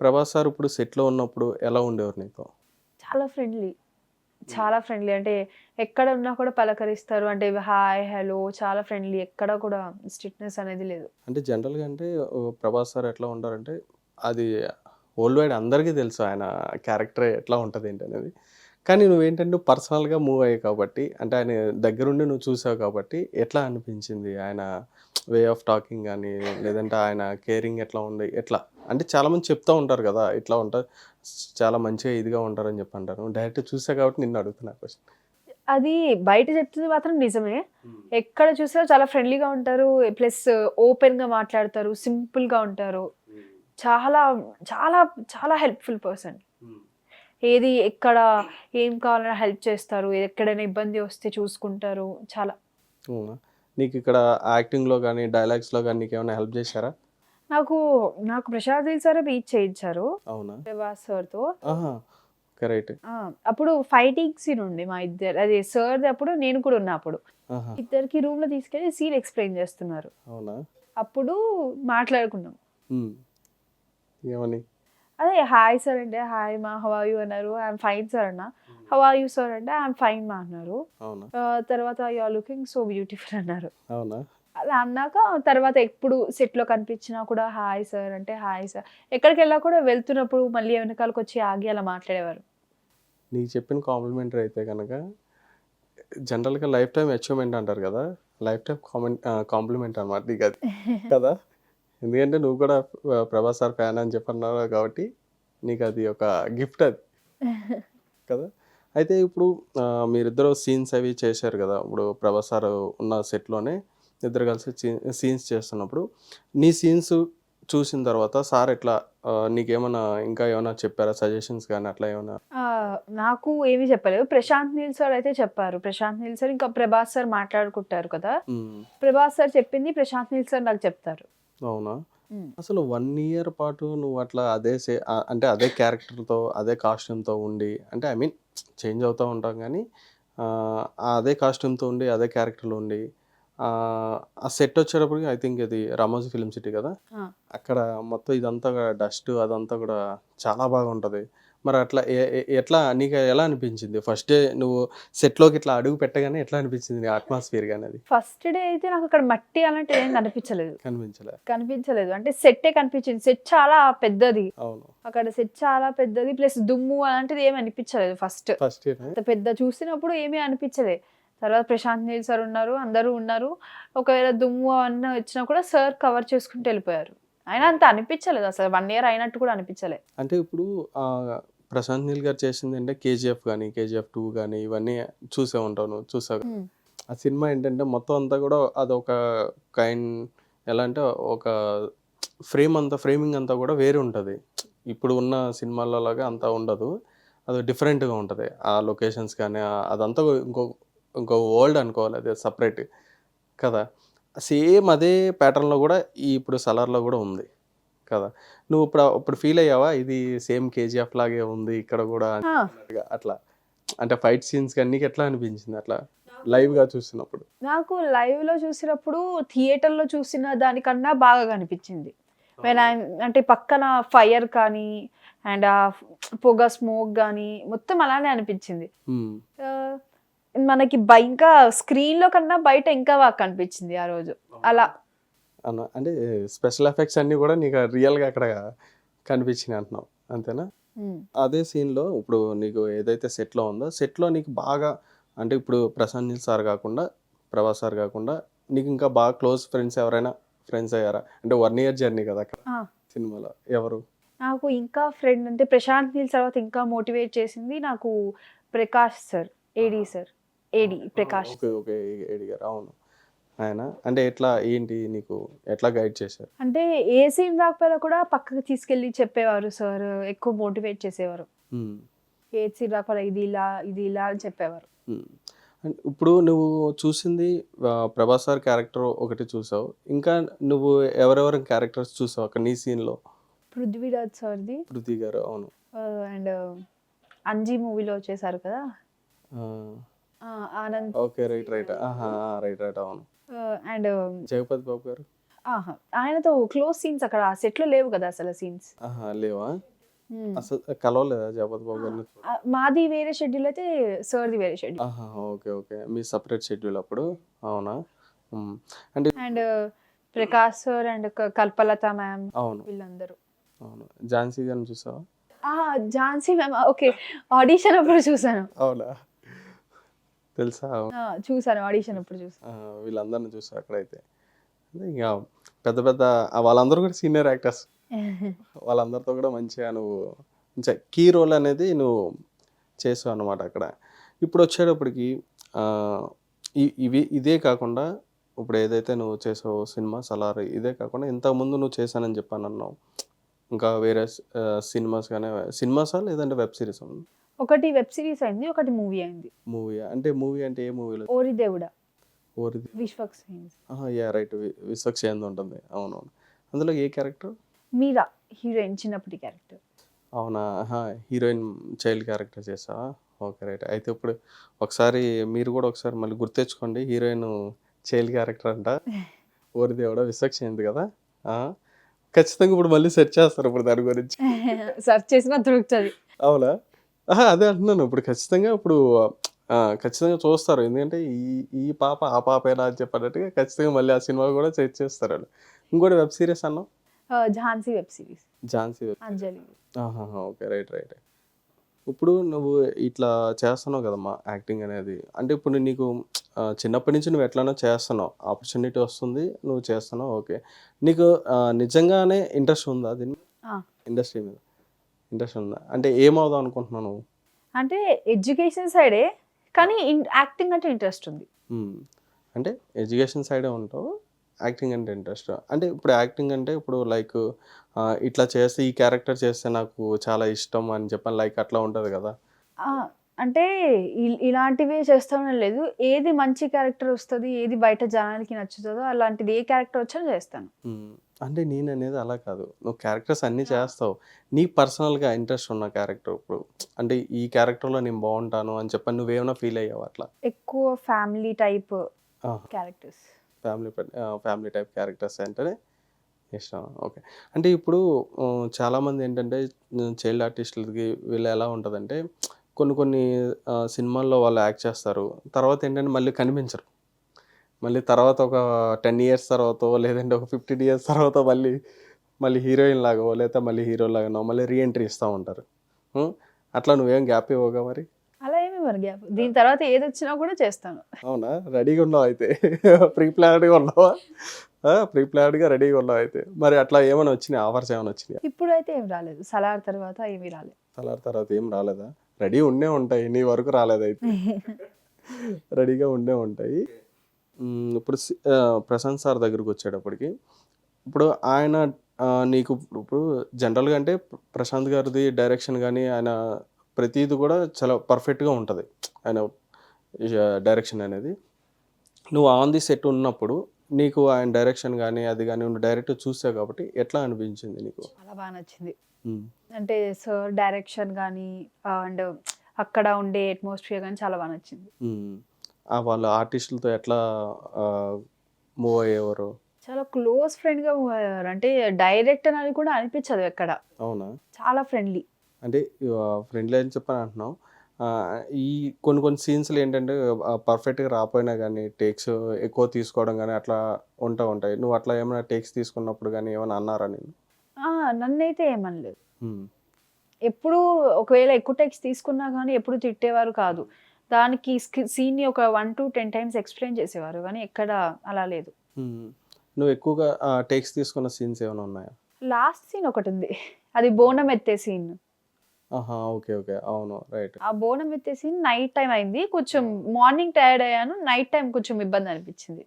Prabhas sir ఇప్పుడు సెట్‌లో ఉన్నప్పుడు ఎలా ఉండేవారు నీతో? చాలా ఫ్రెండ్లీ. చాలా ఫ్రెండ్లీ. అంటే ఎక్కడ ఉన్నా కూడా పలకరిస్తారు. అంటే హాయ్, హలో చాలా ఫ్రెండ్లీ. ఎక్కడ కూడా స్ట్రిక్ట్‌నెస్ అనేది లేదు. అంటే జనరల్‌గా అంటే ప్రభాస్ సార్ ఎట్లా ఉంటారంటే అది వరల్డ్ వైడ్ అందరికీ తెలుసు ఆయన క్యారెక్టర్ ఎట్లా ఉంటది ఏంటనేది. కానీ నువ్వేంటంటే పర్సనల్‌గా మూవ్ అయ్యావు కాబట్టి అంటే ఆయన దగ్గరుండి నువ్వు చూసావు కాబట్టి ఎట్లా అనిపించింది? ఆయన వే ఆఫ్ టాకింగ్ గాని లేదంటే ఆయన కేరింగ్ ఎట్లా ఉంది? ఎట్లా? అంటే చాలామంది చెప్తా ఉంటారు గదా! ఇట్లా ఉంటా చాలా మంచిగా ఇదిగా ఉంటారని చెప్పి అంటారు. డైరెక్ట్ చూసా కాబట్టి నిన్ను అడుగుతున్నా క్వెషన్. అది బయట చెప్తుంది మాత్రం నిజమే. హ్మ్. ఎక్కడ చూసినా చాలా ఫ్రెండ్లీగా ఉంటారు. ప్లస్ ఓపెన్‌గా మాట్లాడతారు. సింపుల్‌గా ఉంటారు. హ్మ్. చాలా, చాలా, చాలా హెల్ప్‌ఫుల్ పర్సన్. హ్మ్. ఏది ఎక్కడ ఏం కావాలన్నా హెల్ప్ చేస్తారు. ఎక్కడైనా ఇబ్బంది వస్తే చూసుకుంటారు. చాలా. అవునా? నీకిక్కడ యాక్టింగ్‌లో గాని, డైలాగ్స్‌లో గాని నీకేమైనా హెల్ప్ జేశారా? నాకు, నాకు ప్రశాంత్ నీల్ సారే బీట్ చేయించారు. అవునా? ప్రభాస్ సార్‌తో. ఆహా! ఓకే. రైట్. ఆ! అప్పుడు ఫైటింగ్ సీన్ ఉంది మా ఇద్దరి అది సార్‌ది అప్పుడు నేను కూడా ఉన్నా అప్పుడు. ఆహా! ఇద్దరికి రూమ్‌లో తీసుకెళ్ళి సీన్ ఎక్స్‌ప్లెయిన్ చేస్తున్నారు. అవునా? అప్పుడు మాట్లాడుకున్నాం. హ్మ్. ఏమని? అదే హాయ్ సార్ అంటే, హాయ్ మా హౌ ఆర్ యూ అన్నారు. ఐయామ్ ఫైన్ సార్ అన్నా. హౌ ఆర్ యూ సార్ అంటే, ఐయామ్ ఫైన్ మా అన్నారు. అవునా? తర్వాత you are looking so beautiful అన్నారు. అవునా? అలా అన్నాక తర్వాత ఎప్పుడు సెట్‌లో కనిపించినా కూడా హాయ్ సార్ అంటే, హాయ్ సార్. ఎక్కడికెళ్ళినా కూడా వెళ్తున్నప్పుడు మళ్ళీ వెనకాలకొచ్చి ఆగి అలా మాట్లాడేవారు. నీకు చెప్పిన కాంప్లిమెంటరీ అయితే గనక జనరల్‌గా లైఫ్ టైమ్ అచీవ్‌మెంట్ అంటారు గదా! లైఫ్ టైమ్ కాంప్లిమెంట్ అన్నమాట నీకది. కదా! ఎందుకంటే నువ్వు కూడా ప్రభాస్ సార్ ఫ్యాన్ అని చెప్పి అన్నావు కాబట్టి నీకది ఒక గిఫ్ట్ అది. కదా! అయితే ఇప్పుడు మీరిద్దరూ సీన్స్ అవి చేశారు గదా! ఇప్పుడు 'ప్రభాస్' సార్ ఉన్న సెట్‌లోనే ఇద్దరు కలిసి సీన్స్ చేస్తున్నప్పుడు, నీ సీన్స్ చూసిన తర్వాత సార్ ఎట్లా నీకేమన్నా ఇంకా ఏమన్నా చెప్పారా? సజెషన్స్ గాని అట్లా ఏమన్నా? నాకు ఏమి చెప్పలేదు. ప్రశాంత్ నీల్ సార్ అయితే చెప్పారు. ప్రశాంత్ నీల్ సార్ ఇంకా ప్రభాస్ సార్ మాట్లాడుకుంటారు కదా! హ్మ్. ప్రభాస్ సార్ చెప్పింది ప్రశాంత్ నీల్ సార్ నాకు చెప్తారు. అవునా? హ్మ్. అసలు 1 ఇయర్ పాటు నువ్వు అట్లా అదే అంటే అదే క్యారెక్టర్‌తో, అదే కాస్ట్యూమ్‌తో ఉండి అంటే ఐ మీన్ చేంజ్ అవుతా ఉంటాం గానీ అదే కాస్ట్యూమ్‌తో ఉండి, అదే క్యారెక్టర్‌లో ఉండి ఆ సెట్ వచ్చేటప్పటికి ఐ థింక్ ఇది 'రామోజీ ఫిల్మ్ సిటీ' కదా! ఆ! అక్కడ మొత్తం ఇదంతా డస్ట్ అదంతా కూడా చాలా బాగుంటది. మరి అట్లా ఎ ఎ ఎట్లా నీకు ఎలా అనిపించింది? ఫస్ట్ డే నువ్వు సెట్‌లోకి ఇట్లా అడుగు పెట్టగానే ఎట్లా అనిపించింది నీ అట్మాస్ఫియర్ గాని అది? ఫస్ట్ డే అయితే నాకక్కడ మట్టి అలాంటిది ఏం కనిపించలేదు. కనిపించలే. కనిపించలేదు. అంటే సెట్టే కనిపించింది. సెట్ చాలా పెద్దది. అవును. అక్కడ సెట్ చాలా పెద్దది. ప్లస్ దుమ్ము అలాంటిది ఏమి అనిపించలేదు ఫస్ట్. ఫస్ట్ డేనే అంత పెద్ద చూసినప్పుడు ఏమీ అనిపించలే. తర్వాత ప్రశాంత్ నీల్ సార్ ఉన్నారు. అందరూ ఉన్నారు. ఒకవేళ దుమ్ము అవన్నీ వచ్చినా కూడా సార్ కవర్ చేసుకుంటూ వెళ్ళిపోయారు. అయినా అంత అనిపించలేదు అసలు. 1 ఇయర్ అయినట్టు కూడా అనిపించలే. అంటే ఇప్పుడు ప్రశాంత్ నీల్ గారు చేసిందంటే 'కేజీఎఫ్' గాని, 'కేజీఎఫ్ 2' గాని ఇవన్నీ చూసే ఉంటావు నువ్వు చూసావు. హ్మ్. ఆ సినిమా ఏంటంటే మొత్తం అంతా గూడా అదొక కైండ్ ఎలా అంటే ఒక ఫ్రేమింగ్ అంతా గూడా వేరే ఉంటది. ఇప్పుడు ఉన్న సినిమాలలాగా అంతా ఉండదు. అది డిఫరెంట్‌గా ఉంటది. ఆ లొకేషన్స్ కానీ అదంతా ఇంకో వరల్డ్ అనుకోవాలి అది సెపరేట్ కదా! సేమ్ అదే ప్యాటర్న్‌లో గూడా ఇప్పుడు 'సలార్‌లో' గూడా ఉంది కదా! నువ్వు ఇప్పుడు ఫీల్ అయ్యావా? ఇది సేమ్ 'కేజీఎఫ్' లాగే ఉంది ఇక్కడ గూడా ఆ! అన్నట్టుగా అట్లా. అంటే ఫైట్ సీన్స్ గాని నీకెట్లా అనిపించింది అట్లా లైవ్‌గా చూసినప్పుడు? నాకు లైవ్‌లో చూసినప్పుడు థియేటర్‌లో చూసిన దానికన్నా బాగా కనిపించింది. అవునా? అంటే పక్కన ఫైర్ కానీ అండ్ పొగ స్మోక్ గానీ మొత్తం అలానే అనిపించింది. హ్మ్. ఆహ్, మనకి ఇంకా స్క్రీన్‌లో కన్నా బయట ఇంకా బాగా కనిపించింది ఆ రోజు. అవునా? అలా. అంటే స్పెషల్ ఎఫెక్ట్స్ అన్నీ గూడా నీకు రియల్‌గా అక్కడ కనిపించినాయి అంటున్నావు. అంతేనా? హ్మ్. అదే సీన్‌లో ఇప్పుడు నీకు ఏదైతే సెట్‌లో ఉందో, సెట్‌లో నీకు బాగా అంటే ఇప్పుడు ప్రశాంత్ నీల్ సార్ గాకుండా, ప్రభాస్ సార్ గాకుండా నీకు ఇంకా బాగా క్లోజ్ ఫ్రెండ్స్ ఎవరైనా ఫ్రెండ్స్ అయ్యారా? అంటే 1 ఇయర్ జర్నీ గదా! అక్కడ ఆ! సినిమాలో. ఎవరు? నాకు ఇంకా ఫ్రెండ్ అంటే ప్రశాంత్ నీల్ తర్వాత ఇంకా మోటివేట్ చేసింది నాకు ప్రకాష్ సార్. ఏడీ ఆహా! సార్. ఆ! ఏడీ ఆ! ప్రకాష్. ఓకే. ఓకే. ఎడిగారు. అవును. ఆయన అంటే ఎట్లా ఏంటి నీకు ఎట్లా గైడ్ చేశారు? అంటే ఏ సీన్ రాకపోయినా కూడా పక్కకి తీసుకెళ్ళి చెప్పేవారు సార్. ఎక్కువ మోటివేట్ చేసేవారు. హ్మ్. ఏది సీన్ రాకపోయినా ఇది ఇలా, ఇది ఇలా అని చెప్పేవారు. హ్మ్. ఇప్పుడు నువ్వు చూసింది 'ప్రభాస్' సార్ క్యారెక్టర్ ఒకటి చూసావు. ఇంకా నువ్వు ఎవరెవరి క్యారెక్టర్స్ చూసావు అక్కడ నీ సీన్‌లో? 'పృథ్వీరాజ్' సార్‌ది 'పృథ్వీ' గారు అవును. అండ్ 'అంజీ' మూవీలో చేశారు కదా! ఆ! ఆ! ఆనంద్ ఓకే. రైట్. రైట్. ఆహా! ఆ! రైట్. రైట్. అవును. అండ్ 'జగపతి బాబు' గారు. ఆహా, ఆయనతో క్లోజ్ సీన్స్ అక్కడ ఆ సెట్ లో లేవు కదా అసలు సీన్స్. ఆహా, లేవా? అసలు కలవలేదా జగపతి బాబు గారిని? మాది వేరే షెడ్యూల్ అయితే సార్ది వేరే షెడ్యూల్. ఆహా, ఓకే ఓకే, మీ సపరేట్ షెడ్యూల్ అప్పుడు. అవునా? ఉమ్. అంటే and Prakash sir and Kalpalatha ma'am అవును వీళ్ళందరూ. అవును, ఝాన్సీ గారిని చూసావా? ఝాన్సీ మ్యామ్ ఓకే, ఆడిషన్ అప్పుడు చూసాను. అవునా, తెలుసా? చూసాను ఆడిషన్ అప్పుడు చూసాను. ఆ, వీళ్ళందరిని చూసా అక్కడైతే. అంటే ఇక పెద్ద పెద్ద వాళ్ళందరూ కూడా సీనియర్ యాక్టర్స్. వాళ్ళందరితో కూడా మంచిగా నువ్వు మంచిగా కీ రోల్ అనేది నువ్వు చేసావు అనమాట అక్కడ. ఇప్పుడు వచ్చేటప్పటికి ఆ, ఇదే కాకుండా ఇప్పుడు ఏదైతే నువ్వు చేసావు సినిమా సలార్, ఇదే కాకుండా ఇంతకుముందు నువ్వు చేశానని చెప్పాను అన్నావు. ఇంకా వేరే సినిమాస్ కానీ, సినిమాసా లేదంటే వెబ్ సిరీస్? ఒకటి వెబ్ సిరీస్ అయింది, ఒకటి మూవీ అయింది. మూవీ అంటే ఏ మూవీలో? ఓరి దేవుడా, ఓరిది. విశ్వక్ సేన్స్. యా రైట్, విశ్వక్షేంది ఉంటుంది. అవునవును. అందులో ఏ క్యారెక్టర్? మీరా హీరోయిన్, చిన్నప్పటి క్యారెక్టర్. అవునా? హీరోయిన్ చైల్డ్ క్యారెక్టర్ చేసావా? Okay right. అయితే ఇప్పుడు ఒకసారి మీరు కూడా ఒకసారి మళ్ళీ గుర్తెచ్చుకోండి. హీరోయిన్ చైల్డ్ క్యారెక్టర్ అంట. ఓరి దేవుడా, విశ్వక్షేంది కదా. ఆ, ఖచ్చితంగా ఇప్పుడు మళ్ళీ సెర్చ్ చేస్తారు ఇప్పుడు దాని గురించి. సెర్చ్ చేసినా దొరుకుతుంది. అవునా? అదే అంటున్నాను. ఇప్పుడు ఖచ్చితంగా ఇప్పుడు ఖచ్చితంగా చూస్తారు. ఎందుకంటే ఈ ఈ పాప ఆ పాపేనా అని చెప్పన్నట్టుగా ఖచ్చితంగా మళ్ళీ ఆ సినిమా కూడా సెర్చ్ చేస్తారు వాళ్ళు. ఇంకోటి వెబ్ సిరీస్ అన్నావు? Jhansi web series, Jhansi web. Anjali. Okay right right. ఇప్పుడు నువ్వు ఇట్లా చేస్తున్నావు కదమ్మా యాక్టింగ్ అనేది. అంటే ఇప్పుడు నీకు చిన్నప్పటి నుంచి నువ్వు ఎట్లానో చేస్తున్నావు, ఆపర్చునిటీ వస్తుంది, నువ్వు చేస్తున్నావు, ఓకే. నీకు నిజంగానే ఇంట్రెస్ట్ ఉందా దీన్ని, ఇండస్ట్రీ మీద ఇంట్రెస్ట్ ఉందా? అంటే ఏమవుదాం అనుకుంటున్నావు నువ్వు? అంటే ఎడ్యుకేషన్ సైడే, కానీ యాక్టింగ్ అంటే ఇంట్రెస్ట్ ఉంది. అంటే ఎడ్యుకేషన్ సైడే ఉంటావు, యాక్టింగ్ అంటే ఇంట్రెస్ట్. అంటే ఇప్పుడు యాక్టింగ్ అంటే ఇప్పుడు లైక్ ఇట్లా చేస్తే ఈ క్యారెక్టర్ చేస్తే నాకు చాలా ఇష్టం అని చెప్పని లైక్ అట్లా ఉంటుంది కదా. అంటే ఇలాంటివే చేస్తామని లేదు, ఏది మంచి క్యారెక్టర్ వస్తుంది, ఏది బయట జనాలకి నచ్చుతుందో అలాంటిది ఏ క్యారెక్టర్ వచ్చినా చేస్తాను. అంటే నేను అనేది అలా కాదు, నువ్వు క్యారెక్టర్స్ అన్నీ చేస్తావు, నీ పర్సనల్గా ఇంట్రెస్ట్ ఉన్న క్యారెక్టర్ ఇప్పుడు అంటే ఈ క్యారెక్టర్లో నేను బాగుంటాను అని చెప్పని నువ్వేమైనా ఫీల్ అయ్యావు అట్లా? ఎక్కువ family type characters. Family type characters అంటేనే ఇష్టం. ఓకే. అంటే ఇప్పుడు చాలామంది ఏంటంటే చైల్డ్ ఆర్టిస్టులకి వీళ్ళు ఎలా ఉంటుందంటే కొన్ని కొన్ని సినిమాల్లో వాళ్ళు యాక్ట్ చేస్తారు, తర్వాత ఏంటంటే మళ్ళీ కనిపించరు. మళ్ళీ తర్వాత ఒక 10 ఇయర్స్ తర్వాత లేదంటే ఒక 15 ఇయర్స్ తర్వాత మళ్ళీ మళ్ళీ హీరోయిన్ లాగో లేకపోతే మళ్ళీ హీరో లాగానో మళ్ళీ రీఎంట్రీ ఇస్తూ ఉంటారు. అట్లా నువ్వేం గ్యాప్ ఇవ్వగా మరి? అలా ఏమి మరి గ్యాప్, దీని తర్వాత ఏది వచ్చినా కూడా చేస్తాను. అవునా? రెడీగా ఉన్నావు అయితే. ప్రీ ప్లాన్డ్గా ఉన్నావా? ప్రీ ప్లాన్డ్గా రెడీగా ఉన్నావు అయితే. మరి అట్లా ఏమైనా వచ్చినాయి, ఆఫర్స్ ఏమైనా వచ్చినాయి? ఇప్పుడు అయితే ఏం రాలేదు, సలార్ తర్వాత ఏమీ రాలేదు. సలార్ తర్వాత ఏం రాలేదా? రెడీ ఉండే ఉంటాయి, నీ వరకు రాలేదైతే. రెడీగా ఉండే ఉంటాయి. ఇప్పుడు ప్రశాంత్ సార్ దగ్గరికి వచ్చేటప్పటికి ఇప్పుడు ఆయన నీకు ఇప్పుడు జనరల్గా అంటే ప్రశాంత్ గారిది డైరెక్షన్ కానీ ఆయన ప్రతిది కూడా చాలా పర్ఫెక్ట్గా ఉంటుంది ఆయన డైరెక్షన్ అనేది. నువ్వు ఆన్ ది సెట్ ఉన్నప్పుడు నీకు ఆయన డైరెక్షన్ కానీ అది కానీ నువ్వు డైరెక్ట్ చూసావు కాబట్టి ఎట్లా అనిపించింది నీకు? చాలా బాగా నచ్చింది. అంటే సార్ డైరెక్షన్ కానీ అండ్ అక్కడ ఉండే అట్మాస్ఫియర్ కానీ చాలా బాగా నచ్చింది. వాళ్ళ ఆర్టిస్టులతో ఎట్లా మూవ్ అయ్యేవారు? చాలా క్లోజ్ ఫ్రెండ్గా మూవ్ అయ్యేవారు. అంటే డైరెక్టర్ అని కూడా అనిపించదు ఎక్కడ. అవునా? చాలా ఫ్రెండ్లీ. అంటే ఫ్రెండ్లీ అని చెప్పని అంటున్నావు. ఈ కొన్ని కొన్ని సీన్స్లు ఏంటంటే పర్ఫెక్ట్గా రాకపోయినా కానీ టేక్స్ ఎక్కువ తీసుకోవడం కానీ అట్లా ఉంటాయి. నువ్వు అట్లా ఏమైనా టేక్స్ తీసుకున్నప్పుడు కానీ ఏమైనా అన్నారా నేను? నన్నైతే ఏమనలేదు. ఎప్పుడు ఒకవేళ ఎక్కువ టేక్స్ తీసుకున్నా కానీ ఎప్పుడు తిట్టేవారు కాదు. దానికి సీన్ని ఒక 1 to 10 times ఎక్స్ప్లెయిన్ చేసేవారు, కానీ ఎక్కడ అలా లేదు. నువ్వు ఎక్కువగా టేక్స్ తీసుకున్న సీన్స్ ఏమైనా ఉన్నాయా? లాస్ట్ సీన్ ఒకటి ఉంది, అది బోనం ఎత్తే సీన్. ఓకే ఓకే, అవును రైట్. ఆ బోనం ఎత్తే సీన్ నైట్ టైం అయింది, కొంచెం మార్నింగ్ టైర్డ్ అయ్యాను, నైట్ టైం కొంచెం ఇబ్బంది అనిపించింది.